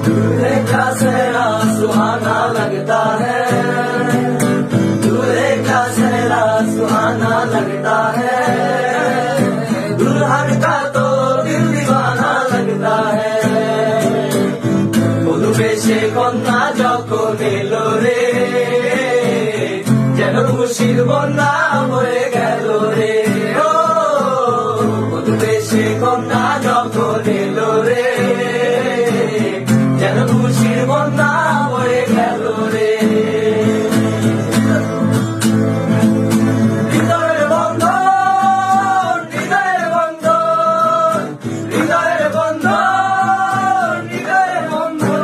दूल्हे का सेहरा सुहाना लगता है, दूल्हे का सेहरा सुहाना लगता है, दुल्हन का तो दिल दीवाना लगता है। বধূবেশে কন্যা যখন এলো রে, যেন খুশির বন্যা বয়ে গেল রে। ও বধূবেশে কন্যা যখন এলো রে, যেন খুশির বন্যা বয়ে গেল রে। হৃদয়ের বন্ধন, হৃদয়ের বন্ধন, হৃদয়ের বন্ধন, হৃদয়ের বন্ধন।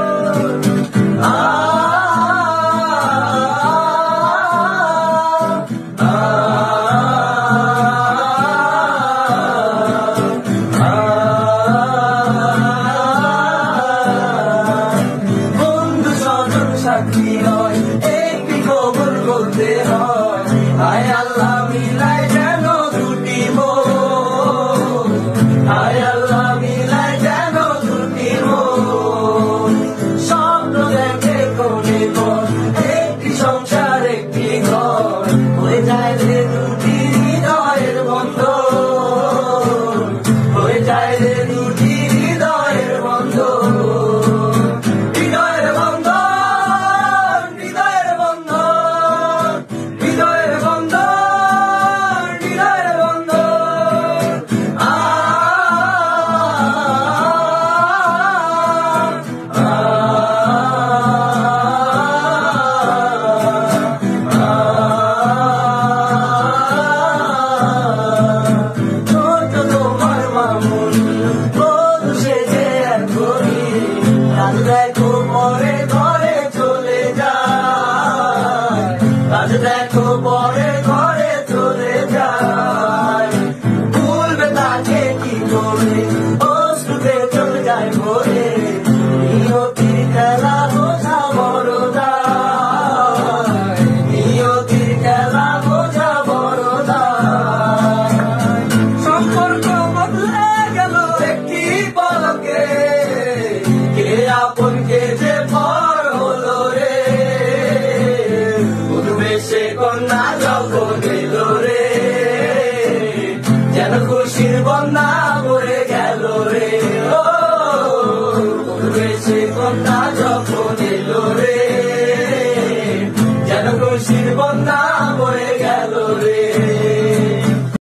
বন্ধু স্বজন সাক্ষী নয়, একটি খবর বলতে হয়, হায় আল্লাহ মিলাই যেন দুটি মন, হায় আল্লাহ মিলাই যেন দুটি মন। স্বপ্ন দেখে কোণে কোণ, একটি সংসার একটি ঘর, হয়ে যায় রে দুটি হৃদয়ের বন্ধন, হয়ে যায় রে দুটি হৃদয়ের বন্ধন। হৃদয়ের বন্ধন, হৃদয়ের বন্ধন, হৃদয়ের বন্ধন, হৃদয়ের বন্ধন। ছোট তোমার মামুন বধূ সেজে এখনই, রাত দেখো পরে ঘরে চলে যায়, রাত দেখো পরে ঘরে চলে যায়। ভুলবে তাকে কি করে, অশ্রুতে চলে যায় ভরে, নিয়তির খেলা বোঝা বড় দায়, নিয়তির খেলা বোঝা বড় দায়। সম্পর্ক বদলে গেল একটি পলকে, কে আপন কে যে পর হলো রে। বধূবেশে কন্যা যখন এলো রে, যেন খুশির বন্যা বয়ে